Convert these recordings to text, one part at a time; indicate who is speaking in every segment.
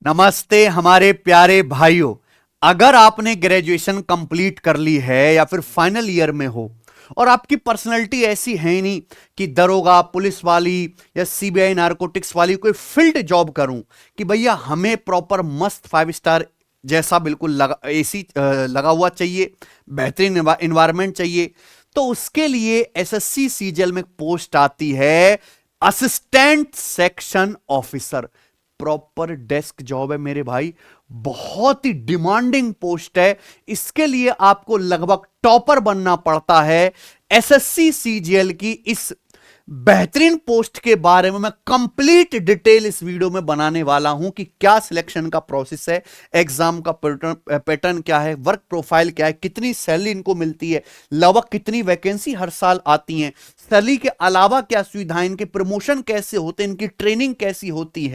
Speaker 1: नमस्ते हमारे प्यारे भाइयों। अगर आपने ग्रेजुएशन कंप्लीट कर ली है या फिर फाइनल ईयर में हो और आपकी पर्सनैलिटी ऐसी है ही नहीं कि दरोगा पुलिस वाली या सीबीआई नारकोटिक्स वाली कोई फील्ड जॉब करूं कि भैया हमें प्रॉपर मस्त 5 स्टार जैसा बिल्कुल लगा एसी लगा हुआ चाहिए, बेहतरीन इन्वायरमेंट चाहिए, तो उसके लिए एसएससी सीजीएल में पोस्ट आती है assistant section officer. Proper desk job है मेरे भाई, बहुत ही डिमांडिंग पोस्ट है। इसके लिए आपको लगभग टॉपर बनना पड़ता है। एसएससी सीजीएल की इस बेहतरीन पोस्ट के बारे में मैं कंप्लीट डिटेल इस वीडियो में बनाने वाला हूं कि क्या सिलेक्शन का प्रोसेस है, एग्जाम का पैटर्न क्या है, वर्क प्रोफाइल क्या है, कितनी सैलरी इनको मिलती है, लगभग कितनी वैकेंसी हर साल आती है, सैलरी के अलावा क्या सुविधाएं, इनके प्रमोशन कैसे होते हैं, इनकी ट्रेनिंग कैसी होती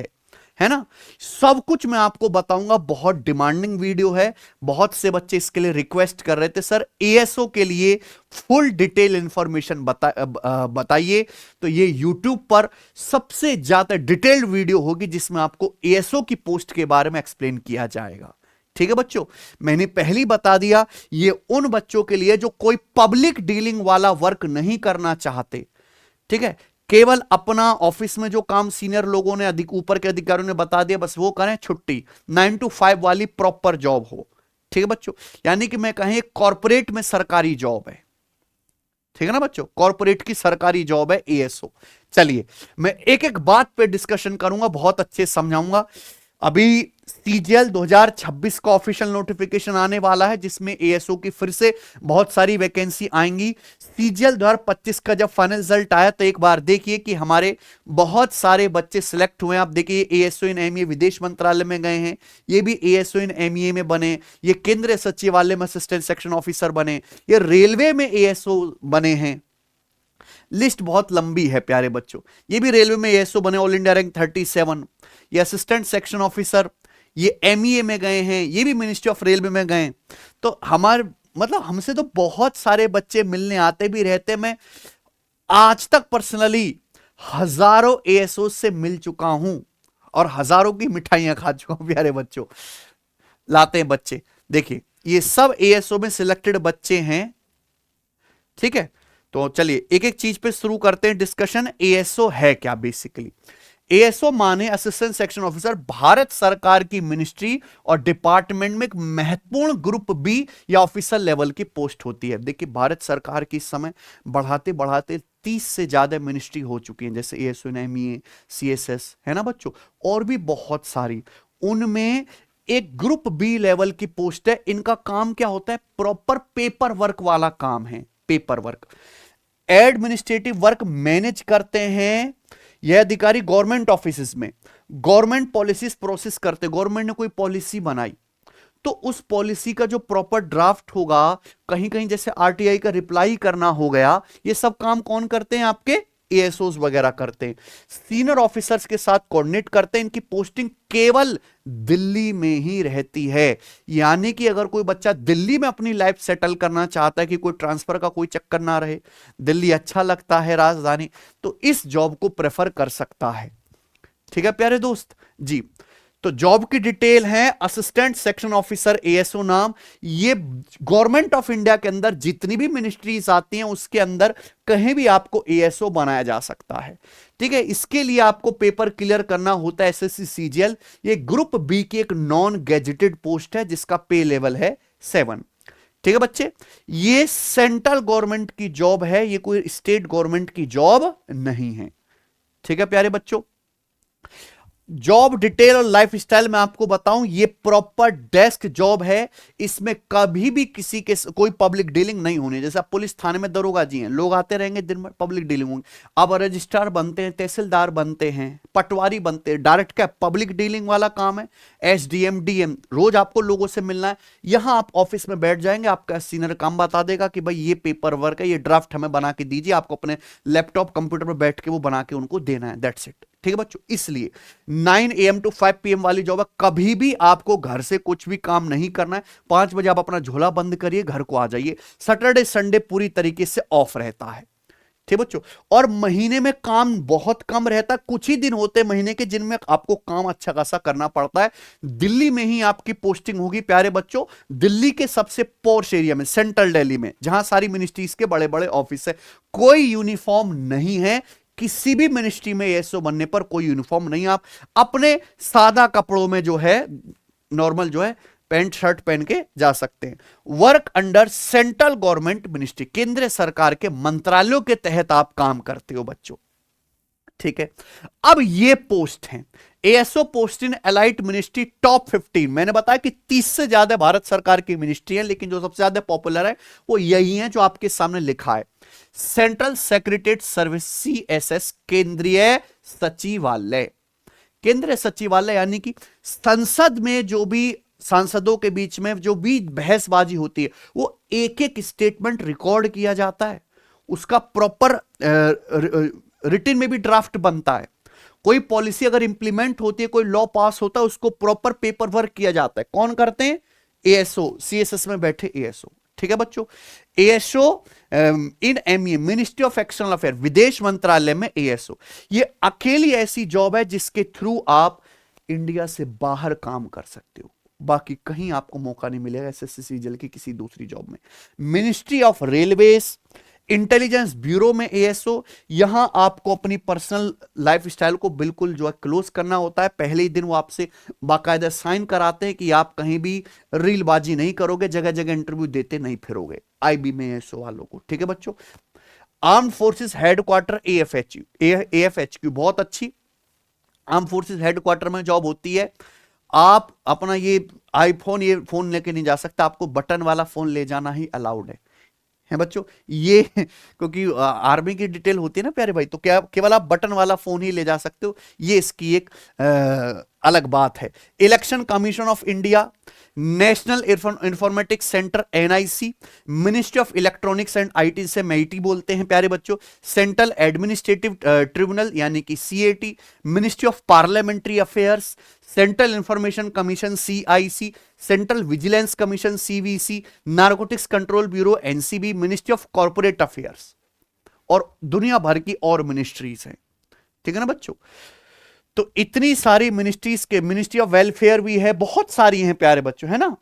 Speaker 1: है ना, सब कुछ मैं आपको बताऊंगा। बहुत डिमांडिंग वीडियो है, बहुत से बच्चे इसके लिए रिक्वेस्ट कर रहे थे सर एएसओ के लिए फुल डिटेल इंफॉर्मेशन बताइए। तो ये यूट्यूब पर सबसे ज्यादा डिटेल्ड वीडियो होगी जिसमें आपको एएसओ की पोस्ट के बारे में एक्सप्लेन किया जाएगा। ठीक है बच्चों, मैंने पहले बता दिया ये उन बच्चों के लिए जो कोई पब्लिक डीलिंग वाला वर्क नहीं करना चाहते। ठीक है, केवल अपना ऑफिस में जो काम सीनियर लोगों ने ऊपर के अधिकारियों ने बता दिया बस वो करें, छुट्टी 9 to 5 वाली प्रॉपर जॉब हो। ठीक है बच्चों, यानी कि मैं कहें कॉर्पोरेट में सरकारी जॉब है। ठीक है ना बच्चों, कॉर्पोरेट की सरकारी जॉब है एएसओ। चलिए मैं एक एक बात पे डिस्कशन करूंगा, बहुत अच्छे समझाऊंगा। अभी सीजीएल 2026 का ऑफिशियल नोटिफिकेशन आने वाला है जिसमें एएसओ की फिर से बहुत सारी वैकेंसी आएंगी। सीजीएल 2025 का जब फाइनल रिजल्ट आया तो एक बार देखिए कि हमारे बहुत सारे बच्चे सिलेक्ट हुए हैं। आप देखिए एएसओ इन एमईए विदेश मंत्रालय में गए हैं, ये भी एएसओ इन एमईए में बने, ये केंद्रीय सचिवालय में असिस्टेंट सेक्शन ऑफिसर बने, ये रेलवे में एएसओ बने हैं। लिस्ट बहुत लंबी है प्यारे बच्चों। ये भी रेलवे में एएसओ बने, ऑल इंडिया रैंक 37। ये असिस्टेंट सेक्शन ऑफिसर ये एमईए में गए हैं, ये भी मिनिस्ट्री ऑफ रेलवे में गए। तो हमारे मतलब हमसे तो बहुत सारे बच्चे मिलने आते भी रहते। मैं आज तक पर्सनली हजारों एएसओ से मिल चुका हूं और हजारों की मिठाइयां खा चुका हूं प्यारे बच्चों। लाते हैं बच्चे, देखिए ये सब एएसओ में सिलेक्टेड बच्चे हैं। ठीक है, तो चलिए एक एक चीज पे शुरू करते हैं डिस्कशन। एएसओ है क्या बेसिकली? एएसओ माने असिस्टेंट सेक्शन ऑफिसर, भारत सरकार की मिनिस्ट्री और डिपार्टमेंट में एक महत्वपूर्ण ग्रुप बी या ऑफिसर लेवल की पोस्ट होती है। देखिए भारत सरकार की इस समय बढ़ाते बढ़ाते 30 से ज्यादा मिनिस्ट्री हो चुकी हैं, जैसे एएसओ, एमईए, सीएसएस, है ना बच्चों, और भी बहुत सारी। उनमें एक ग्रुप बी लेवल की पोस्ट है। इनका काम क्या होता है? प्रॉपर पेपर वर्क वाला काम है। Paper work, administrative work manage करते हैं यह अधिकारी गवर्नमेंट ऑफिस में। गवर्नमेंट पॉलिसीज प्रोसेस करते, गवर्नमेंट ने कोई पॉलिसी बनाई तो उस पॉलिसी का जो प्रॉपर ड्राफ्ट होगा, कहीं कहीं जैसे आरटीआई का रिप्लाई करना हो गया, ये सब काम कौन करते हैं? आपके एएसओस वगैरह करते हैं। सीनियर ऑफिसर्स के साथ कोऑर्डिनेट करते हैं। इनकी पोस्टिंग केवल दिल्ली में ही रहती है, यानी कि अगर कोई बच्चा दिल्ली में अपनी लाइफ सेटल करना चाहता है कि कोई ट्रांसफर का कोई चक्कर ना रहे, दिल्ली अच्छा लगता है राजधानी, तो इस जॉब को प्रेफर कर सकता है। ठीक है प्यारे दोस्त जी, तो जॉब की डिटेल है असिस्टेंट सेक्शन ऑफिसर एएसओ नाम। ये गवर्नमेंट ऑफ इंडिया के अंदर जितनी भी मिनिस्ट्रीज आती हैं उसके अंदर कहीं भी आपको एएसओ बनाया जा सकता है। ठीक है, इसके लिए आपको पेपर क्लियर करना होता है एसएससी सीजीएल। ये ग्रुप बी की एक नॉन गैजेटेड पोस्ट है जिसका पे लेवल है 7। ठीक है बच्चे, ये सेंट्रल गवर्नमेंट की जॉब है, ये कोई स्टेट गवर्नमेंट की जॉब नहीं है। ठीक है प्यारे बच्चों, जॉब डिटेल और लाइफ स्टाइल में आपको बताऊं, ये प्रॉपर डेस्क जॉब है। इसमें कभी भी किसी के कोई पब्लिक डीलिंग नहीं होनी। जैसे आप पुलिस थाने में दरोगा जी हैं, लोग आते रहेंगे दिन में, पब्लिक डीलिंग होंगी। अब रजिस्ट्रार बनते हैं, तहसीलदार बनते हैं, पटवारी बनते हैं, डायरेक्ट क्या पब्लिक डीलिंग वाला काम है। एसडीएम, डीएम, रोज आपको लोगों से मिलना है। यहां आप ऑफिस में बैठ जाएंगे, आपका सीनियर काम बता देगा कि भाई ये पेपर वर्क है, ये ड्राफ्ट हमें बना के दीजिए। आपको अपने लैपटॉप कंप्यूटर पर बैठ के वो बना के उनको देना है, दैट्स इट। ठीक है बच्चों, इसलिए 9 AM to 5 PM वाली जॉब है। कभी भी आपको घर से कुछ भी काम नहीं करना है। 5 बजे आप अपना झोला बंद करिए, घर को आ जाइए। सैटरडे संडे पूरी तरीके से ऑफ रहता है। ठीक बच्चों। और महीने में काम बहुत कम रहता है, कुछ ही दिन होते हैं महीने के जिनमें आपको काम अच्छा खासा करना पड़ता है। दिल्ली में ही आपकी पोस्टिंग होगी प्यारे बच्चों, दिल्ली के सबसे पॉश एरिया में, सेंट्रल दिल्ली में, जहां सारी मिनिस्ट्रीज के बड़े बड़े ऑफिस है। कोई यूनिफॉर्म नहीं है, किसी भी मिनिस्ट्री में एएसओ बनने पर कोई यूनिफॉर्म नहीं, आप अपने सादा कपड़ों में जो है, नॉर्मल जो है पैंट शर्ट पहन के जा सकते हैं। Work under central government ministry, केंद्र सरकार के मंत्रालयों के तहत आप काम करते हो बच्चों, ठीक है। अब ये पोस्ट हैं ASO post in elite ministry top 15। मैंने बताया कि 30 से ज्यादा भारत सरकार की मिनिस्ट्री है, लेकिन जो सबसे ज्यादा पॉपुलर है वो यही है जो आपके सामने लिखा है। सेंट्रल सेक्रेटरीट सर्विस, सीएसएस, केंद्रीय सचिवालय। केंद्रीय सचिवालय यानी कि संसद में जो भी सांसदों के बीच में जो भी बहसबाजी होती है, वो एक एक स्टेटमेंट रिकॉर्ड किया जाता है, उसका प्रॉपर रिटन में भी ड्राफ्ट बनता है। कोई पॉलिसी अगर इंप्लीमेंट होती है, कोई लॉ पास होता है, उसको प्रॉपर पेपर वर्क किया जाता है। कौन करते हैं? एएसओ, सीएसएस में बैठे एएसओ, ठीक है बच्चों। ASO in MEA, ministry of external affair, विदेश मंत्रालय में एएसओ। ये अकेली ऐसी जॉब है जिसके थ्रू आप इंडिया से बाहर काम कर सकते हो, बाकी कहीं आपको मौका नहीं मिलेगा एसएससी सीजीएल की किसी दूसरी जॉब में। Ministry of railways, intelligence bureau में एएसओ। यहां आपको अपनी पर्सनल लाइफस्टाइल को बिल्कुल जो है क्लोज करना होता है। पहले ही दिन वो आपसे बाकायदा साइन कराते हैं कि आप कहीं भी रीलबाजी नहीं करोगे, जगह जगह इंटरव्यू देते नहीं फिरोगे, आईबी में एएसओ वालों को, ठीक है बच्चों। आर्म फोर्सेस हेडक्वार्टर, एएफएचक्यू, एएफएचक्यू बहुत अच्छी आर्म फोर्सेस हेडक्वार्टर में जॉब होती है। आप अपना ये आईफोन, ये फोन लेके नहीं जा सकता, आपको बटन वाला फोन ले जाना ही अलाउड है बच्चों। ये क्योंकि आर्मी की डिटेल होती है ना प्यारे भाई, तो क्या केवल आप बटन वाला फोन ही ले जा सकते हो, ये इसकी एक अलग बात है। Election commission of India, national informatics centre NIC, ministry of electronics and IT से मेईटी बोलते हैं प्यारे बच्चों। सेंट्रल एडमिनिस्ट्रेटिव ट्रिब्यूनल यानी कि CAT, ministry of parliamentary affairs, central information commission CIC, central vigilance commission CVC, narcotics control bureau NCB, ministry of corporate affairs, और दुनिया भर की और मिनिस्ट्रीज हैं, ठीक है ना बच्चों। तो इतनी सारी मिनिस्ट्रीज के, मिनिस्ट्री ऑफ वेलफेयर भी है, बहुत सारी हैं प्यारे बच्चों, है ना,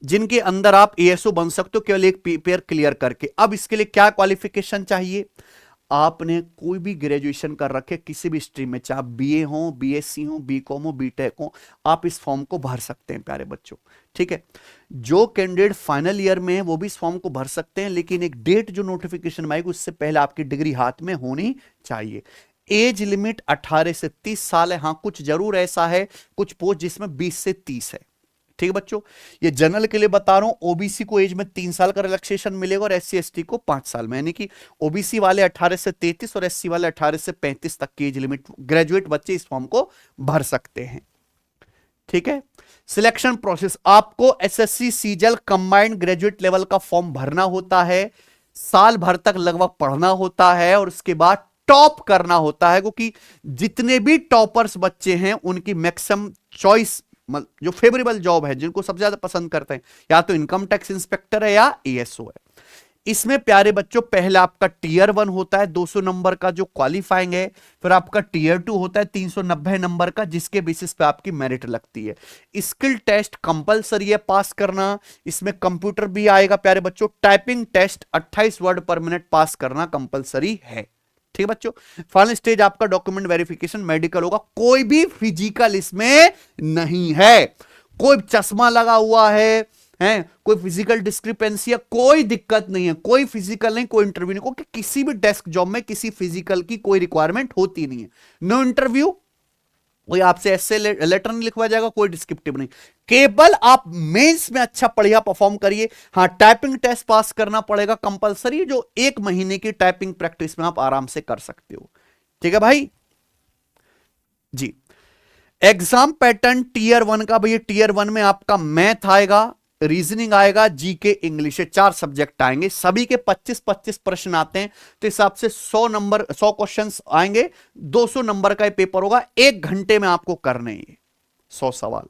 Speaker 1: जिनके अंदर आप एएसओ बन सकते हो केवल एक पेपर क्लियर करके। अब इसके लिए क्या क्वालिफिकेशन चाहिए? आपने कोई भी ग्रेजुएशन कर रखे किसी भी स्ट्रीम में, चाहे बीए हो, बीएससी हो, बीकॉम हो, बीटेक हो, आप इस फॉर्म को भर सकते हैं प्यारे बच्चों, ठीक है। जो कैंडिडेट फाइनल ईयर में है वो भी इस फॉर्म को भर सकते हैं, लेकिन एक डेट जो नोटिफिकेशन में आएगी उससे पहले आपकी डिग्री हाथ में होनी चाहिए। एज लिमिट 18 से 30 साल है। हाँ, कुछ जरूर ऐसा है, कुछ पोस्ट जिसमें 20 से 30 है, ठीक है बच्चों। ये जनरल के लिए बता रहा हूं, ओबीसी को एज में 3 साल का रिलैक्सेशन मिलेगा और एससी एसटी को 5 साल में, यानी कि ओबीसी वाले 18 से 33 और एससी वाले 18 से 35 तक की एज लिमिट ग्रेजुएट बच्चे इस फॉर्म को भर सकते हैं, ठीक है। सिलेक्शन प्रोसेस, आपको SSC CGL combined graduate level का फॉर्म भरना होता है, साल भर तक लगभग पढ़ना होता है और उसके बाद टॉप करना होता है, क्योंकि जितने भी टॉपर्स बच्चे हैं उनकी मैक्सिमम चॉइस, जो फेवरेबल जॉब है, जिनको सबसे ज्यादा पसंद करते हैं, या तो इनकम टैक्स इंस्पेक्टर है या एएसओ है। इसमें प्यारे बच्चों पहले आपका टीयर 1 होता है 200 नंबर का जो क्वालिफाइंग है, फिर आपका टीयर 2 होता है 390 नंबर का, जिसके बेसिस पे आपकी मेरिट लगती है। स्किल टेस्ट कंपलसरी है पास करना, इसमें कंप्यूटर भी आएगा प्यारे बच्चों। टाइपिंग टेस्ट 28 वर्ड पर मिनट पास करना कंपलसरी है, ठीक है बच्चों। फाइनल स्टेज आपका डॉक्यूमेंट वेरिफिकेशन, मेडिकल होगा, कोई भी फिजिकल इसमें नहीं है। कोई चश्मा लगा हुआ है, कोई फिजिकल डिस्क्रिपेंसी है, कोई दिक्कत नहीं है, कोई फिजिकल नहीं, कोई इंटरव्यू नहीं, क्योंकि किसी भी डेस्क जॉब में किसी फिजिकल की कोई रिक्वायरमेंट होती नहीं है। नो इंटरव्यू, कोई आपसे ऐसे लेटर नहीं लिखवाया जाएगा, कोई डिस्क्रिप्टिव नहीं, केवल आप मेंस में अच्छा बढ़िया परफॉर्म करिए। हाँ, टाइपिंग टेस्ट पास करना पड़ेगा कंपलसरी, जो 1 महीने की टाइपिंग प्रैक्टिस में आप आराम से कर सकते हो, ठीक है भाई जी। एग्जाम पैटर्न टीयर 1 का, भैया टीयर 1 में आपका मैथ आएगा, रीजनिंग आएगा, जीके इंग्लिश, 4 सब्जेक्ट आएंगे, सभी के 25-25 प्रश्न आते हैं, तो हिसाब से 100 क्वेश्चंस आएंगे, 200 नंबर का पेपर होगा, 1 घंटे में आपको करने हैं 100 सवाल,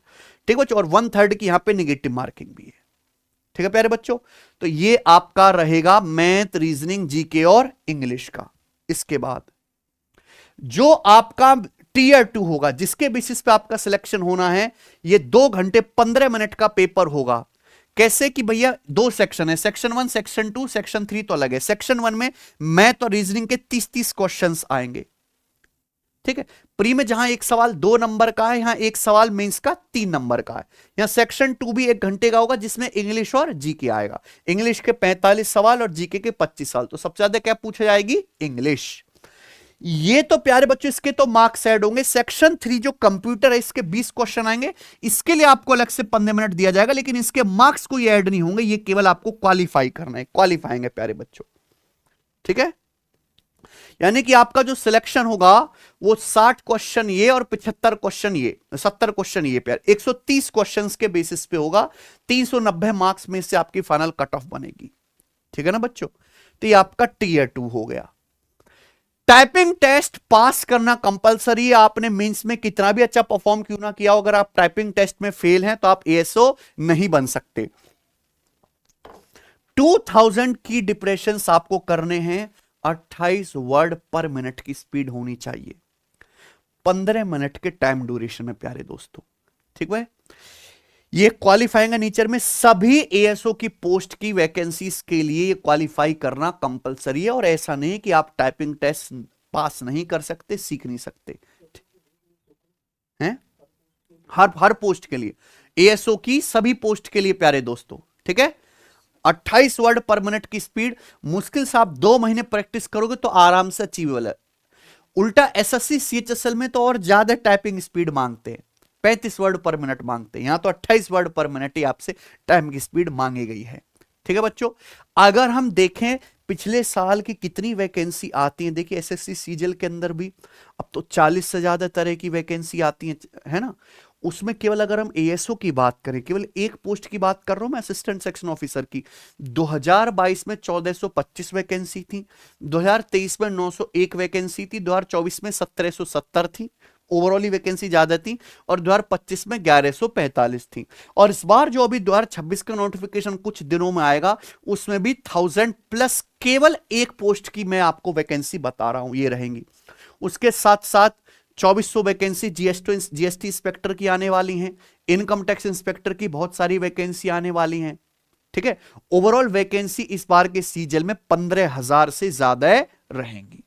Speaker 1: ठीक है। और 1/3 की यहां पे निगेटिव मार्किंग भी है, ठीक है प्यारे बच्चों, तो ये आपका रहेगा मैथ, रीजनिंग, जीके और इंग्लिश का। इसके बाद जो आपका टीयर 2 होगा, जिसके बेसिस पे आपका सिलेक्शन होना है, ये 2 घंटे 15 मिनट का पेपर होगा। कैसे कि भैया 2 सेक्शन है, सेक्शन 1, सेक्शन 2, सेक्शन 3 तो अलग है। सेक्शन 1 में मैथ और रीजनिंग के 30-30 क्वेश्चंस आएंगे, ठीक है। प्री में जहां एक सवाल 2 नंबर का है, यहां एक सवाल मेंस का 3 नंबर का है। यहां सेक्शन 2 भी 1 घंटे का होगा, जिसमें इंग्लिश और जीके आएगा। इंग्लिश के 45 सवाल और जीके के 25 सवाल। तो सबसे ज्यादा क्या पूछा जाएगी? इंग्लिश। ये तो प्यारे बच्चों इसके तो मार्क्स ऐड होंगे। सेक्शन 3 जो कंप्यूटर है, इसके 20 क्वेश्चन आएंगे, इसके लिए आपको अलग से 15 मिनट दिया जाएगा, लेकिन इसके मार्क्स कोई ऐड नहीं होंगे, ये केवल आपको क्वालिफाई करना है, क्वालिफाइंग है प्यारे बच्चों, ठीक है। यानी कि आपका जो सिलेक्शन होगा वो 60 क्वेश्चन ये और 75 क्वेश्चन ये, 70 क्वेश्चन ये प्यारे, 130 क्वेश्चंस के बेसिस पे होगा। 390 मार्क्स में से आपकी फाइनल कट ऑफ बनेगी, ठीक है ना बच्चों। तो ये आपका टीयर 2 हो गया। टाइपिंग टेस्ट पास करना कंपलसरी है। आपने मेंस में कितना भी अच्छा परफॉर्म क्यों ना किया हो, अगर आप टाइपिंग टेस्ट में फेल हैं तो आप एएसओ नहीं बन सकते। 2000 की डिप्रेशन आपको करने हैं, 28 वर्ड पर मिनट की स्पीड होनी चाहिए, 15 मिनट के टाइम ड्यूरेशन में प्यारे दोस्तों, ठीक है। ये क्वालिफाइंग नेचर में सभी एएसओ की पोस्ट की वैकेंसीज के लिए ये क्वालिफाई करना कंपलसरी है, और ऐसा नहीं कि आप टाइपिंग टेस्ट पास नहीं कर सकते, सीख नहीं सकते हैं। हर पोस्ट के लिए, एएसओ की सभी पोस्ट के लिए प्यारे दोस्तों, ठीक है। 28 वर्ड पर मिनट की स्पीड मुश्किल से आप 2 महीने प्रैक्टिस करोगे तो आराम से अचीवेबल है। उल्टा एसएससी सीएचएसएल में तो और ज्यादा टाइपिंग स्पीड मांगते हैं, 35 वर्ड पर मिनट मांगते हैं, यहां तो 28 वर्ड पर मिनट ही आपसे टाइम की स्पीड मांगी गई है, ठीक है बच्चों। अगर हम देखें पिछले साल की कितनी वैकेंसी आती है, देखिए एसएससी सीजीएल के अंदर भी अब तो 40 से ज्यादा तरह की वैकेंसी आती है ना। उसमें केवल अगर हम एएसओ की बात करें, केवल एक पोस्ट की बात कर रहा हूं मैं, असिस्टेंट सेक्शन ऑफिसर की, 2022 में 1425 वैकेंसी थी, 2023 में 901 वैकेंसी थी, 2024 में 1770 थी, ओवरऑल वैकेंसी ज्यादा थी, और 2025 में 1145 थी। और इस बार जो अभी 2026 का नोटिफिकेशन कुछ दिनों में आएगा, उसमें भी 1000 प्लस केवल एक पोस्ट की मैं आपको वैकेंसी बता रहा हूं, ये रहेंगी। उसके साथ साथ 2400 वैकेंसी जीएसटी इंस्पेक्टर की आने वाली हैं, इनकम टैक्स इंस्पेक्टर की बहुत सारी वैकेंसी आने वाली हैं, ठीक है। ओवरऑल वैकेंसी इस बार के सीजन में 15,000 से ज्यादा रहेंगी,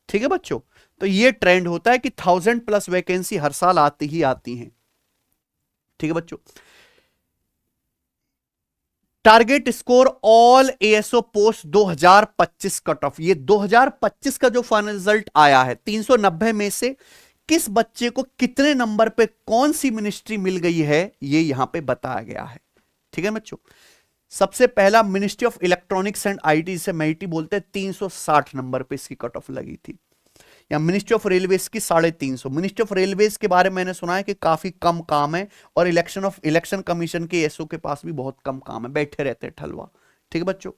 Speaker 1: ठीक है बच्चों। तो ये ट्रेंड होता है कि 1000 प्लस वैकेंसी हर साल आती ही आती हैं, ठीक है बच्चों। Target score all ASO post 2025 cut off, ये 2025 का जो फाइनल रिजल्ट आया है, 390 में से किस बच्चे को कितने नंबर पे कौन सी मिनिस्ट्री मिल गई है, ये यहां पे बताया गया है, ठीक है बच्चों। सबसे पहला ministry of electronics and IT, जिसे मेटी बोलते हैं, 360 नंबर पे इसकी कट ऑफ लगी थी। या मिनिस्ट्री ऑफ रेलवेज की 350। मिनिस्ट्री ऑफ रेलवेज के बारे में मैंने सुना है कि काफी कम काम है, और इलेक्शन कमीशन के एसओ के पास भी बहुत कम काम है, बैठे रहते हैं ठलवा, ठीक है बच्चों।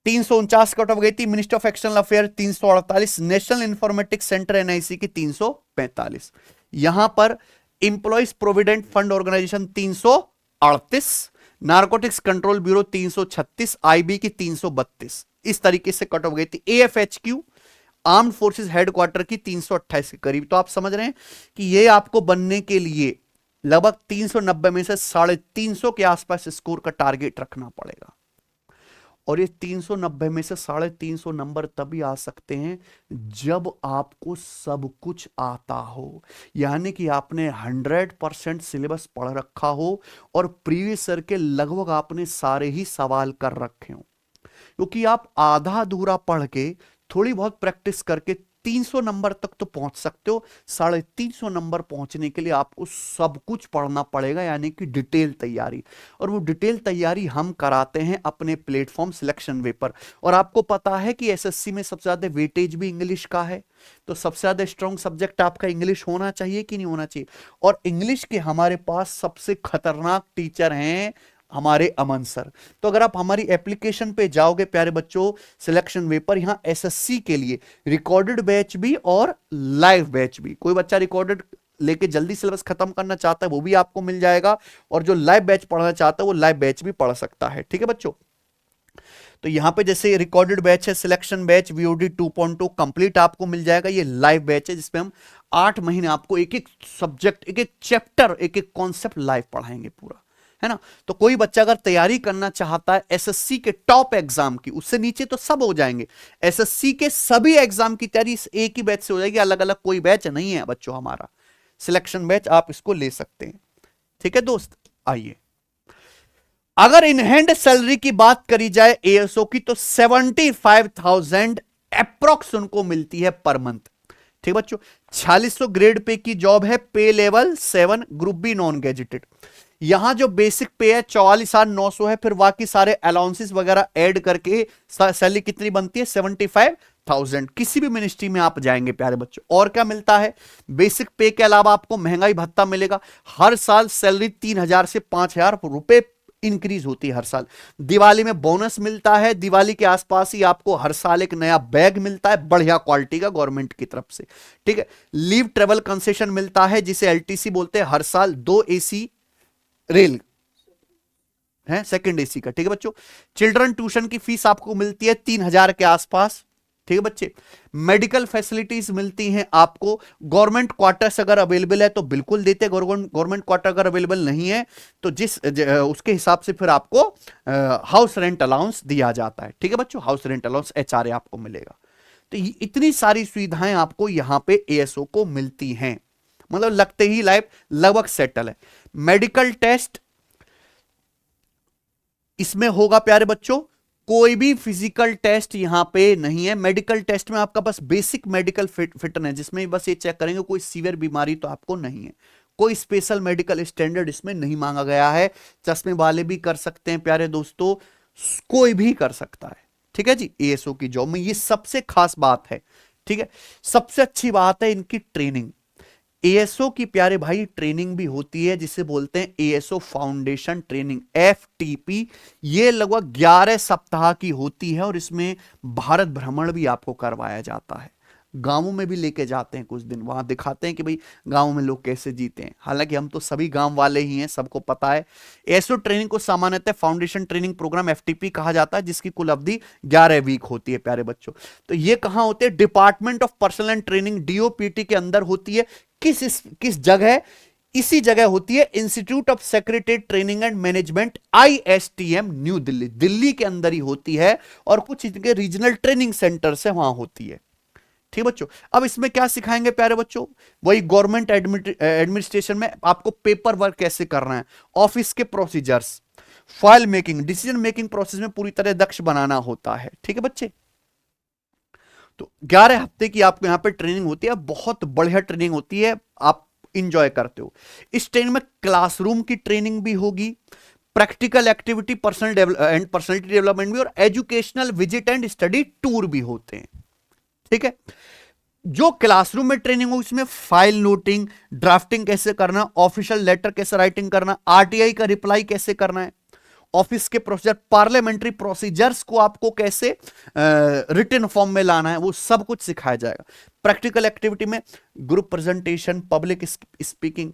Speaker 1: 349 कट ऑफ गई थी। Ministry of external affair 348, national informatics centre NIC की 345। यहां पर employees provident fund organisation 338, narcotics control bureau 336, IB की 332, इस तरीके से कट ऑफ गई थी। एएफएचक्यू आर्म्ड फोर्सेस हेडक्वार्टर की 328 के करीब। तो आप समझ रहे हैं कि ये आपको बनने के लिए लगभग 390 में से 350 के आसपास स्कोर का टारगेट रखना पड़ेगा, और ये 390 में से 350 नंबर तभी आ सकते हैं जब आपको सब कुछ आता हो, यानी कि आपने 100% सिलेबस पढ़ रखा हो और प्रीवियस ईयर के लगभग आपने सारे ही सवाल कर रखे हो। क्योंकि आप आधा अधूरा पढ़ के थोड़ी बहुत प्रैक्टिस करके 300 नंबर तक तो पहुंच सकते हो, 350 नंबर पहुंचने के लिए आपको सब कुछ पढ़ना पड़ेगा, यानी कि डिटेल तैयारी। और वो डिटेल तैयारी हम कराते हैं अपने प्लेटफॉर्म सिलेक्शन वे पर। और आपको पता है कि एसएससी में सबसे ज्यादा वेटेज भी इंग्लिश का है, तो सबसे ज्यादा स्ट्रॉन्ग सब्जेक्ट आपका इंग्लिश होना चाहिए कि नहीं होना चाहिए। और इंग्लिश के हमारे पास सबसे खतरनाक टीचर हैं हमारे अमन सर। तो अगर आप हमारी एप्लीकेशन पे जाओगे प्यारे बच्चों, सिलेक्शन वे पर, यहां एसएससी के लिए रिकॉर्डेड बैच भी और लाइव बैच भी, कोई बच्चा रिकॉर्डेड लेके जल्दी सिलेबस खत्म करना चाहता है वो भी आपको मिल जाएगा, और जो लाइव बैच पढ़ना चाहता है वो लाइव बैच भी पढ़ सकता है। ठीक है बच्चों, तो यहां पे जैसे रिकॉर्डेड बैच है, सिलेक्शन बैच वीओडी 2.2 कंप्लीट आपको मिल जाएगा। ये लाइव बैच है जिसमें हम 8 महीने आपको एक एक सब्जेक्ट, एक एक चैप्टर, एक एक कॉन्सेप्ट लाइव पढ़ाएंगे पूरा, है ना। तो कोई बच्चा अगर तैयारी करना चाहता है एसएससी के टॉप एग्जाम की, उससे नीचे तो सब हो जाएंगे, एसएससी के सभी एग्जाम की तैयारी इस एक ही बैच से हो जाएगी, अलग अलग कोई बैच नहीं है बच्चों हमारा, सिलेक्शन बैच आप इसको ले सकते हैं। ठीक है दोस्त, आइए अगर इन हैंड सैलरी की बात करी जाए एएसओ की तो 75,000 अप्रोक्स उनको मिलती है पर मंथ। ठीक बच्चों, 4600 ग्रेड पे की जॉब है, pay level 7, group B non gazetted. यहां जो बेसिक पे है 44,900 है, फिर बाकी सारे अलाउंसेस वगैरह ऐड करके सैलरी कितनी बनती है 75,000। किसी भी मिनिस्ट्री में आप जाएंगे प्यारे बच्चों, और क्या मिलता है, बेसिक पे के अलावा आपको महंगाई भत्ता मिलेगा, हर साल सैलरी 3,000 से 5,000 रुपए इंक्रीज होती है हर साल। दिवाली में बोनस मिलता है, दिवाली के आसपास ही आपको हर साल एक नया बैग मिलता है बढ़िया क्वालिटी का गवर्नमेंट की तरफ से। ठीक है, लीव ट्रेवल कंसेशन मिलता है जिसे एलटीसी बोलते हैं, हर साल 2 एसी रेल है, सेकंड एसी का। ठीक है बच्चों, चिल्ड्रन ट्यूशन की फीस आपको मिलती है 3,000 के आसपास। ठीक है बच्चे, मेडिकल फैसिलिटीज मिलती हैं आपको, गवर्नमेंट क्वार्टर्स अगर अवेलेबल है तो बिल्कुल देते हैं, गवर्नमेंट क्वार्टर अगर अवेलेबल नहीं है तो उसके हिसाब से फिर आपको हाउस रेंट अलाउंस दिया जाता है। ठीक है बच्चों, हाउस रेंट अलाउंस एचआरए आपको मिलेगा। तो इतनी सारी सुविधाएं आपको यहां पे एएसओ को मिलती हैं, मतलब लगते ही लाइफ लगभग सेटल है। मेडिकल टेस्ट इसमें होगा प्यारे बच्चों, कोई भी फिजिकल टेस्ट यहां पे नहीं है। मेडिकल टेस्ट में आपका बस बेसिक मेडिकल फिटनेस, जिसमें बस ये चेक करेंगे कोई सीवियर बीमारी तो आपको नहीं है, कोई स्पेशल मेडिकल स्टैंडर्ड इसमें नहीं मांगा गया है। चश्मे वाले भी कर सकते हैं प्यारे दोस्तों, कोई भी कर सकता है। ठीक है जी, एएसओ की जॉब में ये सबसे खास बात है। ठीक है, सबसे अच्छी बात है इनकी ट्रेनिंग। एएसओ की प्यारे भाई ट्रेनिंग भी होती है जिसे बोलते हैं एएसओ फाउंडेशन ट्रेनिंग, एफटीपी। ये लगभग 11 सप्ताह की होती है और इसमें भारत भ्रमण भी आपको करवाया जाता है। गांवों में भी लेके जाते हैं कुछ दिन, वहां दिखाते हैं कि भाई गांवों में लोग कैसे जीते हैं। हालांकि हम तो सभी गांव वाले ही हैं, सबको पता है। एएसओ ट्रेनिंग को सामान्यतः फाउंडेशन ट्रेनिंग प्रोग्राम एफटीपी कहा जाता है, जिसकी कुल अवधि 11 वीक होती है प्यारे बच्चों। तो ये कहां होते हैं, department of personal and training DOPT के अंदर होती है। किस जगह, इसी जगह होती है institute of secretary training and management ISTM new Delhi, Delhi के अंदर ही होती है, और कुछ इनके रीजनल ट्रेनिंग सेंटर से वहां होती है। ठीक बच्चों, अब इसमें क्या सिखाएंगे प्यारे बच्चों, वही गवर्नमेंट एडमिनिस्ट्रेशन में आपको पेपर वर्क कैसे करना है, ऑफिस के procedures, file making, decision making process में पूरी तरह दक्ष बनाना होता है। ठीक है बच्चे, तो 11 हफ्ते की आपको यहां पे ट्रेनिंग होती है, बहुत बढ़िया ट्रेनिंग होती है, आप इंजॉय करते हो। इस ट्रेनिंग में क्लासरूम की ट्रेनिंग भी होगी, प्रैक्टिकल एक्टिविटी, पर्सनैलिटी डेवलपमेंट भी, और educational visit and study tour भी होते हैं। ठीक है, जो क्लासरूम में ट्रेनिंग हो इसमें फाइल नोटिंग, ड्राफ्टिंग कैसे करना, ऑफिशियल लेटर कैसे राइटिंग करना, आरटीआई का रिप्लाई कैसे करना है, ऑफिस के प्रोसीजर, पार्लियामेंट्री प्रोसीजर्स को आपको कैसे रिटन फॉर्म में लाना है, वो सब कुछ सिखाया जाएगा। प्रैक्टिकल एक्टिविटी में ग्रुप प्रेजेंटेशन, पब्लिक स्पीकिंग।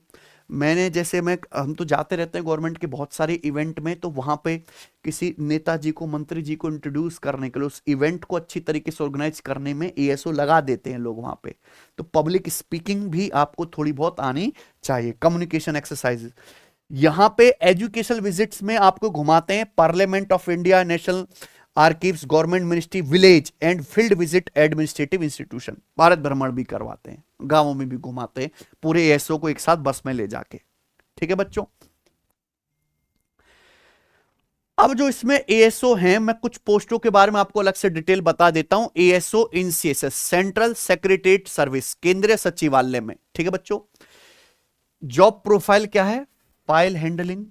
Speaker 1: हम तो जाते रहते हैं गवर्नमेंट के बहुत सारे इवेंट में, तो वहां पे किसी नेताजी को, मंत्री जी को इंट्रोड्यूस करने के लिए, उस इवेंट को अच्छी तरीके से ऑर्गेनाइज करने में एएसओ लगा देते हैं लोग वहां पे। तो पब्लिक स्पीकिंग भी आपको थोड़ी बहुत आनी चाहिए, कम्युनिकेशन एक्सरसाइजेस। यहां पे एजुकेशनल विजिट्स में आपको घुमाते हैं parliament of India, national archives, government ministry, village and field visit, administrative institution, Bharat भ्रमण भी करवाते हैं, गांवों में भी घुमाते हैं पूरे एएसओ को एक साथ बस में ले जाके। ठीक है बच्चों, अब जो इसमें एएसओ हैं, मैं कुछ पोस्टों के बारे में आपको अलग से डिटेल बता देता हूं। एएसओ इन सीएसएस, सेंट्रल सेक्रेटरीट सर्विस, केंद्रीय सचिवालय में। ठीक है बच्चों, जॉब प्रोफाइल क्या है, फाइल हैंडलिंग,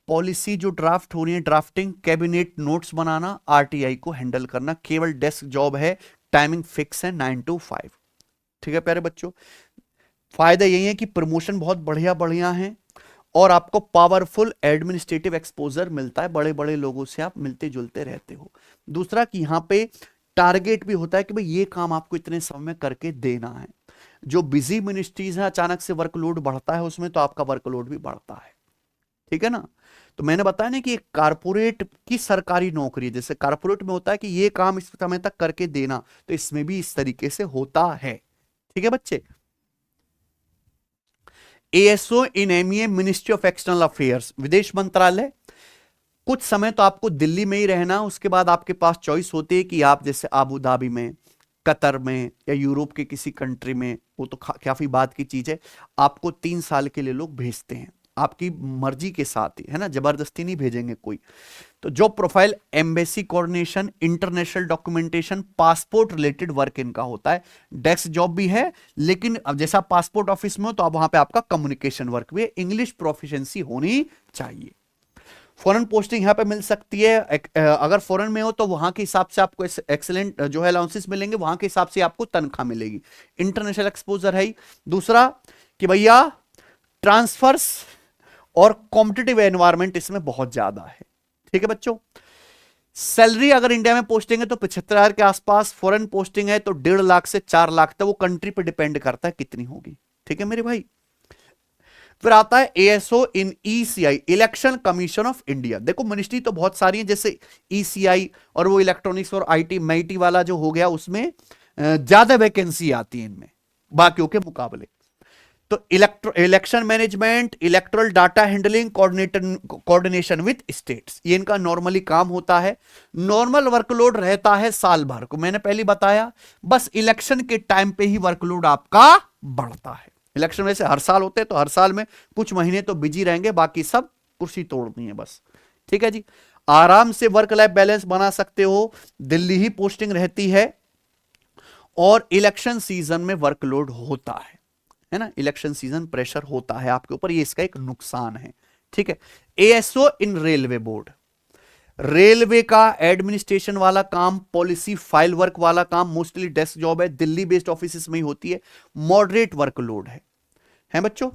Speaker 1: पॉलिसी जो ड्राफ्ट हो रही है ड्राफ्टिंग, कैबिनेट नोट्स बनाना, आरटीआई को हैंडल करना, केवल डेस्क जॉब है, टाइमिंग फिक्स है 9 to 5। ठीक है प्यारे बच्चों, फायदा यही है कि प्रमोशन बहुत बढ़िया बढ़िया है, और आपको पावरफुल एडमिनिस्ट्रेटिव एक्सपोजर मिलता है, बड़े बड़े लोगों से आप मिलते जुलते रहते हो। दूसरा कि यहां पे टारगेट भी होता है कि भाई ये काम आपको इतने समय में करके देना है। जो बिजी मिनिस्ट्रीज हैं अचानक से वर्कलोड बढ़ता है उसमें, तो आपका वर्कलोड भी बढ़ता है। ठीक है ना। तो मैंने बताया ना कि एक कारपोरेट की सरकारी नौकरी है, जैसे कारपोरेट में होता है कि ये काम इस समय तक करके देना, तो इसमें भी इस तरीके से होता है। ठीक है बच्चे। ASO in MEA ministry of external affairs, विदेश मंत्रालय। कुछ समय तो आपको दिल्ली में ही रहना, उसके बाद आपके पास चॉइस होती है कि आप जैसे आबू धाबी में, कतर में या यूरोप के किसी कंट्री में, वो तो काफी बात की चीज है, आपको 3 साल के लिए लोग भेजते हैं, आपकी मर्जी के साथ ही, है ना, जबरदस्ती नहीं भेजेंगे कोई। तो job profile embassy coordination, international documentation, passport related work इनका होता है। डेस्क जॉब भी है, लेकिन अब जैसा पासपोर्ट ऑफिस में हो तो अब वहां पे आपका कम्युनिकेशन वर्क भी है, इंग्लिश प्रोफिशिएंसी होनी चाहिए। फॉरेन पोस्टिंग यहां पे मिल सकती है, अगर फॉरेन में हो तो वहां के हिसाब से आपको एक्सेलेंट जो है अलाउंसेस मिलेंगे, वहां के हिसाब से आपको तनख्वाह मिलेगी। इंटरनेशनल एक्सपोजर है। दूसरा कि भैया ट्रांसफर्स और कॉम्पिटिटिव एनवायरनमेंट इसमें बहुत ज्यादा है। ठीक है बच्चों। सैलरी अगर इंडिया में पोस्टिंग है तो 75,000 के आसपास, फॉरेन पोस्टिंग है तो 1.5 लाख से 4 लाख तक, वो कंट्री पे डिपेंड करता है कितनी होगी। ठीक है मेरे भाई। फिर आता है ASO in ECI, election commission of India. देखो मिनिस्ट्री तो बहुत सारी है, जैसे ईसीआई और वो इलेक्ट्रॉनिक्स और आईटी मेटी वाला जो हो गया, उसमें ज्यादा वैकेंसी आती है इनमें बाकियों के मुकाबले। तो election management, electoral data handling, coordination with states, ये इनका नॉर्मली काम होता है। नॉर्मल वर्कलोड रहता है साल भर को, मैंने पहले बताया, बस इलेक्शन के टाइम पे ही वर्कलोड आपका बढ़ता है। इलेक्शन वैसे हर साल होते हैं, तो हर साल में कुछ महीने तो बिजी रहेंगे, बाकी सब कुर्सी तोड़नी है बस। ठीक है जी। आराम से वर्क लाइफ बैलेंस बना सकते हो, दिल्ली ही पोस्टिंग रहती है, और इलेक्शन सीजन में वर्कलोड होता है ना, इलेक्शन सीजन प्रेशर होता है आपके ऊपर, ये इसका एक नुकसान है। ठीक है। एएसओ इन रेलवे बोर्ड, रेलवे का एडमिनिस्ट्रेशन वाला काम, पॉलिसी फाइल वर्क वाला काम, मोस्टली डेस्क जॉब है, दिल्ली बेस्ड ऑफिस में ही होती है, मॉडरेट वर्कलोड है बच्चों।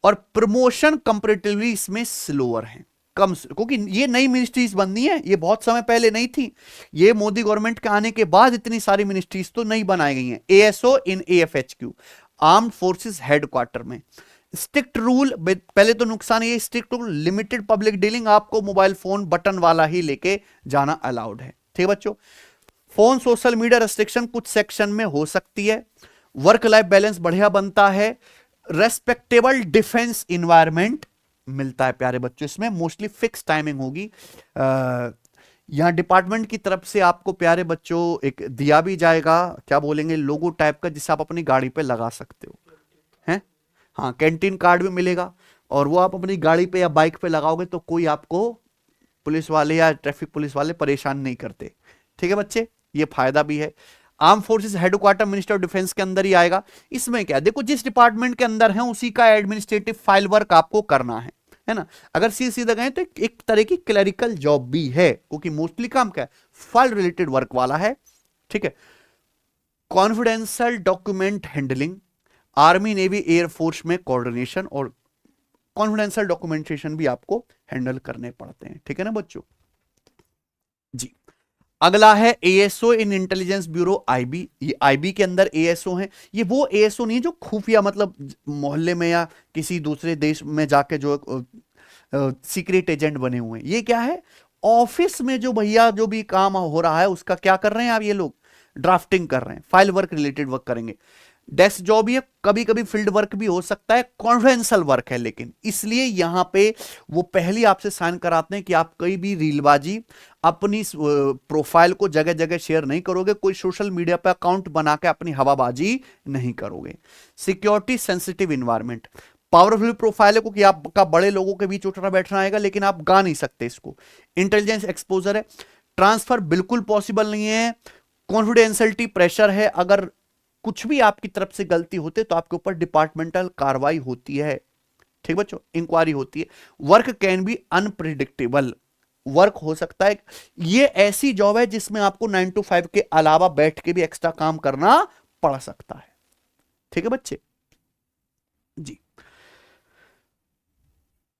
Speaker 1: और प्रमोशन कंपैरेटिवली इसमें स्लोअर है, कम, क्योंकि ये नई मिनिस्ट्रीज बननी है, ये बहुत समय पहले नहीं थी, ये मोदी गवर्नमेंट के आने के बाद इतनी सारी मिनिस्ट्रीज तो नहीं बनाई गई हैं। एएसओ इन एएफएचक्यू, आर्म्ड फोर्सेस हेडक्वार्टर में, स्ट्रिक्ट रूल, पहले तो नुकसान ये, strict rule, limited public dealing, आपको मोबाइल फोन बटन वाला ही लेके जाना अलाउड है। ठीक है बच्चों। फोन सोशल मीडिया रेस्ट्रिक्शन कुछ सेक्शन में हो सकती है। वर्क लाइफ बैलेंस बढ़िया बनता है। रेस्पेक्टेबल डिफेंस इन्वायरमेंट मिलता है प्यारे बच्चों, इसमें मोस्टली फिक्स टाइमिंग होगी। यहां डिपार्टमेंट की तरफ से आपको प्यारे बच्चों एक दिया भी जाएगा, क्या बोलेंगे, लोगो टाइप का, जिसे आप अपनी गाड़ी पे लगा सकते हो, हैं। हाँ, कैंटीन कार्ड भी मिलेगा, और वो आप अपनी गाड़ी पे या बाइक पे लगाओगे तो कोई आपको पुलिस वाले या ट्रैफिक पुलिस वाले परेशान नहीं करते। ठीक है बच्चे, ये फायदा भी है। Arm forces headquarter minister of defence के अंदर ही आएगा। इसमें क्या, देखो जिस डिपार्टमेंट के अंदर है उसी का एडमिनिस्ट्रेटिव फाइल वर्क आपको करना है ना। अगर सीधा गए तो एक तरह की क्लरिकल जॉब भी है, क्योंकि मोस्टली काम क्या है, फाइल रिलेटेड वर्क वाला है। ठीक है। Confidential document handling, army navy air force में कोऑर्डिनेशन और कॉन्फिडेंशियल डॉक्यूमेंटेशन भी आपको हैंडल करने पड़ते हैं। ठीक है ना बच्चों जी। अगला है एएसओ इन इंटेलिजेंस ब्यूरो, आईबी। ये आईबी के अंदर एएसओ हैं। ये वो एएसओ नहीं जो खुफिया, मतलब मोहल्ले में या किसी दूसरे देश में जाके जो सीक्रेट एजेंट बने हुए हैं। ये क्या है, ऑफिस में जो भैया जो भी काम हो रहा है उसका क्या कर रहे हैं आप, ये लोग ड्राफ्टिंग कर रहे हैं, फाइल वर्क रिलेटेड वर्क करेंगे। डेस्क जॉब ही है, कभी कभी फील्ड वर्क भी हो सकता है, कॉन्फिडेंशियल वर्क है, लेकिन इसलिए यहां पे वो पहले आपसे साइन कराते हैं कि आप कहीं भी रीलबाजी अपनी प्रोफाइल को जगह जगह शेयर नहीं करोगे, कोई सोशल मीडिया पे अकाउंट बना के अपनी हवाबाजी नहीं करोगे। Security sensitive environment, powerful profile है क्योंकि आपका बड़े लोगों के बीच उठना बैठना आएगा, लेकिन आप गा नहीं सकते इसको। इंटेलिजेंस एक्सपोजर है, ट्रांसफर बिल्कुल पॉसिबल नहीं है, कॉन्फिडेंशियलिटी प्रेशर है, अगर कुछ भी आपकी तरफ से गलती होती है तो आपके ऊपर डिपार्टमेंटल कार्रवाई होती है। ठीक बच्चों, इंक्वायरी होती है। Work can be unpredictable, work हो सकता है, ये ऐसी जॉब है जिसमें आपको 9 to 5 के अलावा बैठ के भी एक्स्ट्रा काम करना पड़ सकता है। ठीक है बच्चे जी।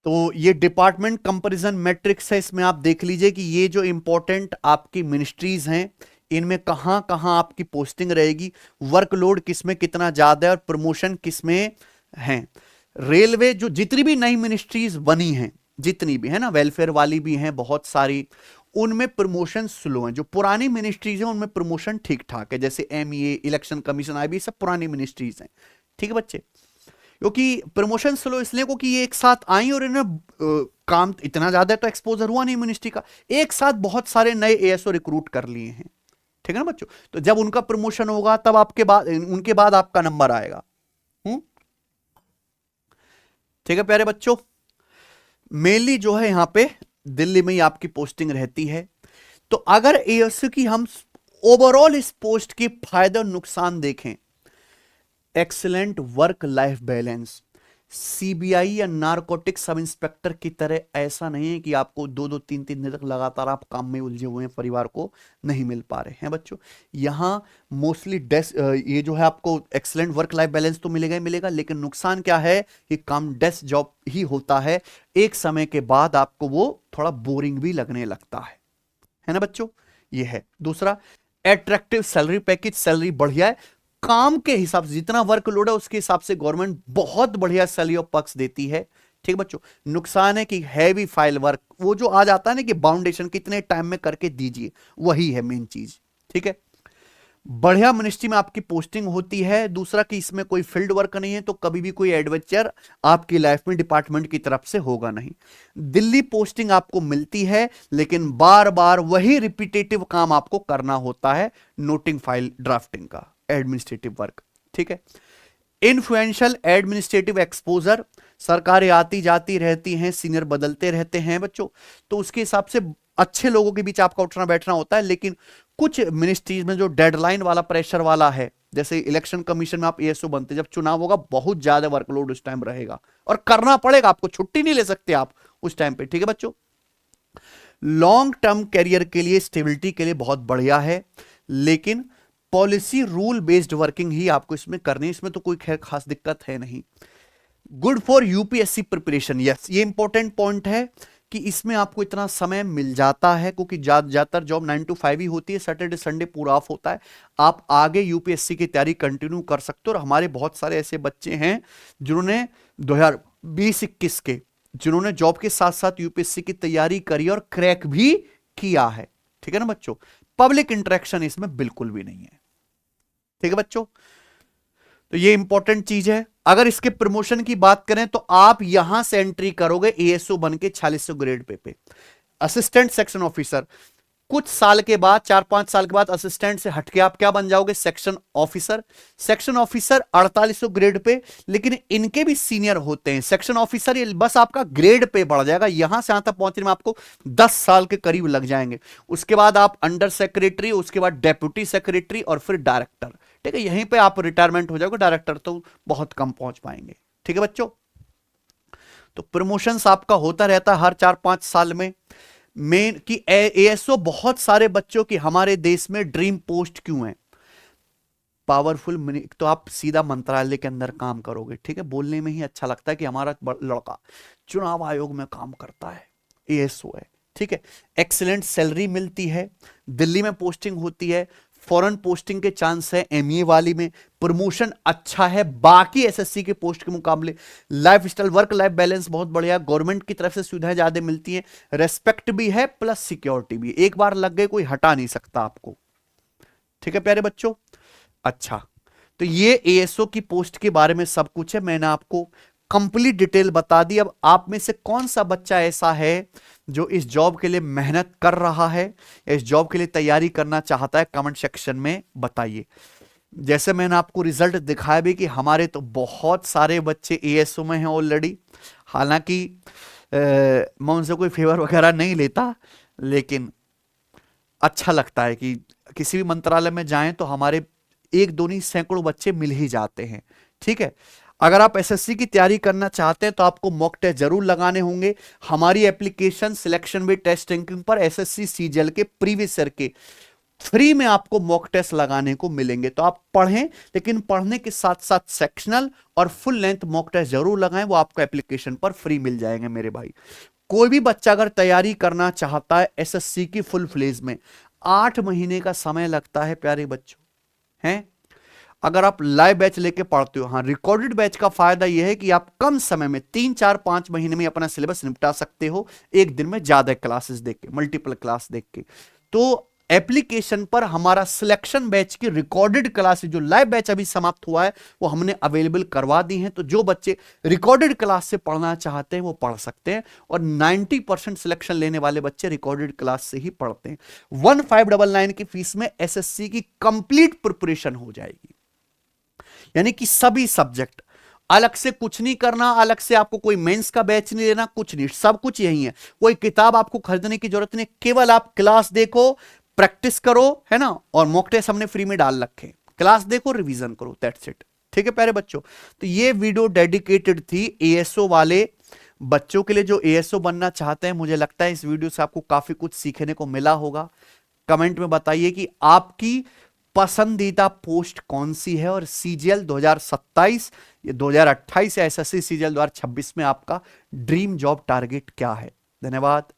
Speaker 1: तो ये डिपार्टमेंट कंपैरिजन मैट्रिक्स है, इसमें आप देख लीजिए कि ये जो इंपॉर्टेंट आपकी मिनिस्ट्रीज हैं इनमें कहां कहां आपकी पोस्टिंग रहेगी, वर्कलोड किसमें कितना ज्यादा है और प्रमोशन किसमें है। रेलवे जो जितनी भी नई मिनिस्ट्रीज बनी हैं, जितनी भी है ना, वेलफेयर वाली भी हैं बहुत सारी, उनमें प्रमोशन स्लो हैं। जो पुरानी मिनिस्ट्रीज हैं उनमें प्रमोशन ठीक ठाक है, जैसे एमईए, इलेक्शन कमीशन, आईबी, सब पुरानी मिनिस्ट्रीज हैं। ठीक है बच्चे, क्योंकि प्रमोशन स्लो इसलिए क्योंकि ये एक साथ आई और इन्हें काम इतना ज्यादा तो एक्सपोजर हुआ नहीं मिनिस्ट्री का, एक साथ बहुत सारे नए एएसओ रिक्रूट कर लिए हैं। ठीक है ना बच्चों, तो जब उनका प्रमोशन होगा तब आपके बाद, उनके बाद आपका नंबर आएगा। ठीक है प्यारे बच्चों, मेनली जो है यहां पे दिल्ली में ही आपकी पोस्टिंग रहती है। तो अगर एएसओ की हम ओवरऑल इस पोस्ट के फायदे और नुकसान देखें, excellent work life balance, CBI या नारकोटिक सब इंस्पेक्टर की तरह ऐसा नहीं है कि आपको 2-2 3-3 दिन तक लगातार आप काम में उलझे हुए हैं, परिवार को नहीं मिल पा रहे हैं बच्चों। यहां मोस्टली डेस्क, ये जो है आपको एक्सीलेंट वर्क लाइफ बैलेंस तो मिलेगा ही मिलेगा, लेकिन नुकसान क्या है कि काम डेस्क जॉब ही होता है, एक समय के बाद आपको वो थोड़ा बोरिंग भी लगने लगता है ना बच्चों। ये है दूसरा, एट्रैक्टिव सैलरी पैकेज, सैलरी बढ़िया है, काम के हिसाब से जितना वर्कलोड है उसके हिसाब से गवर्नमेंट बहुत बढ़िया सैलरी और पक्ष देती है। ठीक बच्चों, नुकसान है कि हैवी फाइल वर्क, वो जो आ जाता है ना कि बाउंडेशन कितने टाइम में करके दीजिए, वही है मेन चीज। ठीक है, बढ़िया मिनिस्ट्री में आपकी पोस्टिंग होती है। दूसरा कि इसमें कोई फील्ड वर्क नहीं है, तो कभी भी कोई एडवेंचर आपकी लाइफ में डिपार्टमेंट की तरफ से होगा नहीं। दिल्ली पोस्टिंग आपको मिलती है, लेकिन बार बार वही रिपीटेटिव काम आपको करना होता है, नोटिंग फाइल ड्राफ्टिंग का एडमिनिस्ट्रेटिव वर्क। ठीक है, इन्फ्लुएंशियल एडमिनिस्ट्रेटिव एक्सपोजर, सरकारें आती जाती रहती हैं, सीनियर बदलते रहते हैं बच्चों, तो उसके हिसाब से अच्छे लोगों के बीच आपका उठना बैठना होता है। लेकिन कुछ मिनिस्ट्रीज में जो डेडलाइन वाला प्रेशर वाला है, जैसे इलेक्शन कमीशन में आप एएसओ बनते, जब चुनाव होगा बहुत ज्यादा वर्कलोड उस टाइम रहेगा और करना पड़ेगा आपको, छुट्टी नहीं ले सकते आप उस टाइम पे। ठीक है बच्चों, लॉन्ग टर्म कैरियर के लिए, स्टेबिलिटी के लिए बहुत बढ़िया है, लेकिन पॉलिसी रूल बेस्ड वर्किंग ही आपको इसमें करनी है, इसमें तो कोई खैर खास दिक्कत है नहीं। Good for UPSC preparation, yes ये इंपॉर्टेंट पॉइंट है कि इसमें आपको इतना समय मिल जाता है, क्योंकि ज्यादातर जॉब 9 to 5 ही होती है, सैटरडे संडे पूरा ऑफ होता है, आप आगे यूपीएससी की तैयारी कंटिन्यू कर सकते हो। और हमारे बहुत सारे ऐसे बच्चे हैं जिन्होंने 2020-21 के, जिन्होंने जॉब के साथ साथ यूपीएससी की तैयारी करी और क्रैक भी किया है। ठीक है ना बच्चों, पब्लिक इंटरेक्शन इसमें बिल्कुल भी नहीं है। ठीक है बच्चों, तो ये इंपॉर्टेंट चीज है। अगर इसके प्रमोशन की बात करें तो आप यहां से एंट्री करोगे एएसओ बन के 4600 grade pay assistant section officer, कुछ साल के बाद, 4-5 साल के बाद असिस्टेंट से हटके आप क्या बन जाओगे, section officer. Section officer 4800 grade pay, लेकिन इनके भी सीनियर होते हैं। सेक्शन ऑफिसर ये बस आपका ग्रेड पे बढ़ जाएगा, यहां से यहां तक पहुंचने में आपको 10 साल के करीब लग जाएंगे। उसके बाद आप अंडर सेक्रेटरी, उसके बाद डेप्यूटी सेक्रेटरी और फिर डायरेक्टर। ठीक है, यहीं पे आप रिटायरमेंट हो जाओगे, डायरेक्टर तो बहुत कम पहुंच पाएंगे। ठीक है बच्चों, तो प्रमोशंस आपका होता रहता है हर 4-5 साल में। मेन कि एएसओ बहुत सारे बच्चों की हमारे देश में ड्रीम पोस्ट क्यों है, पावरफुल, तो आप सीधा मंत्रालय के अंदर काम करोगे। ठीक है, बोलने में ही अच्छा लगता है कि हमारा लड़का चुनाव आयोग में काम करता है, एएसओ है। ठीक है, एक्सीलेंट सैलरी मिलती है, दिल्ली में पोस्टिंग होती है, फॉरेन पोस्टिंग के चांस है एमईए वाली में, प्रमोशन अच्छा है बाकी एसएससी के पोस्ट के मुकाबले, life style work life balance बहुत बढ़िया, गवर्नमेंट की तरफ से सुविधाएं ज्यादा मिलती हैं, रेस्पेक्ट भी है प्लस सिक्योरिटी भी, एक बार लग गए कोई हटा नहीं सकता आपको। ठीक है प्यारे बच्चों, अच्छा तो ये एएसओ की पोस्ट के बारे में सब कुछ है, मैंने आपको कंप्लीट डिटेल बता दी। अब आप में से कौन सा बच्चा ऐसा है जो इस जॉब के लिए मेहनत कर रहा है, इस जॉब के लिए तैयारी करना चाहता है, कमेंट सेक्शन में बताइए। जैसे मैंने आपको रिजल्ट दिखाया भी कि हमारे तो बहुत सारे बच्चे एएसओ में हैं ऑलरेडी, हालांकि मैं उनसे कोई फेवर वगैरह नहीं लेता, लेकिन अच्छा लगता है कि किसी भी मंत्रालय में जाएं तो हमारे एक दो नहीं सैकड़ों बच्चे मिल ही जाते हैं। ठीक है, अगर आप एसएससी की तैयारी करना चाहते हैं तो आपको मॉक टेस्ट जरूर लगाने होंगे। हमारी application selection with test ranking पर एसएससी सीजीएल के प्रीवियस ईयर के फ्री में आपको मॉक टेस्ट लगाने को मिलेंगे, तो आप पढ़ें, लेकिन पढ़ने के साथ साथ सेक्शनल और फुल लेंथ मॉक टेस्ट जरूर लगाएं, वो आपको एप्लीकेशन पर फ्री मिल जाएंगे मेरे भाई। कोई भी बच्चा अगर तैयारी करना चाहता है एसएससी की फुल फ्लेज में, 8 महीने का समय लगता है प्यारे बच्चों, हैं। अगर आप लाइव बैच लेके पढ़ते हो, हाँ, रिकॉर्डेड बैच का फायदा यह है कि आप कम समय में 3 4 5 महीने में अपना सिलेबस निपटा सकते हो, एक दिन में ज्यादा क्लासेस देख के, मल्टीपल क्लास देख के। तो एप्लीकेशन पर हमारा सिलेक्शन बैच की रिकॉर्डेड क्लासेस, जो लाइव बैच अभी समाप्त हुआ है, वो हमने अवेलेबल करवा दी हैं। तो जो बच्चे रिकॉर्डेड क्लास से पढ़ना चाहते हैं वो पढ़ सकते हैं, और 90% सिलेक्शन लेने वाले बच्चे रिकॉर्डेड क्लास से ही पढ़ते हैं। 1599 की फीस में एसएससी की कंप्लीट प्रिपरेशन हो जाएगी, यानी कि सभी सब्जेक्ट, अलग से कुछ नहीं करना, अलग से आपको कोई मेंस का बैच नहीं लेना, कुछ नहीं, सब कुछ यही है। कोई किताब आपको खरीदने की जरूरत नहीं, केवल आप क्लास देखो, प्रैक्टिस करो, है ना, और मॉक टेस्ट हमने फ्री में डाल रखे, क्लास देखो, रिवीजन करो, दैट्स इट। ठीक है प्यारे बच्चों, तो ये वीडियो डेडिकेटेड थी एएसओ वाले बच्चों के लिए जो एएसओ बनना चाहते हैं। मुझे लगता है इस वीडियो से आपको काफी कुछ सीखने को मिला होगा। कमेंट में बताइए कि आपकी पसंदीदा पोस्ट कौन सी है, और सीजीएल 2027 या 2028 या एसएससी सीजीएल 2026 में आपका ड्रीम जॉब टारगेट क्या है। धन्यवाद।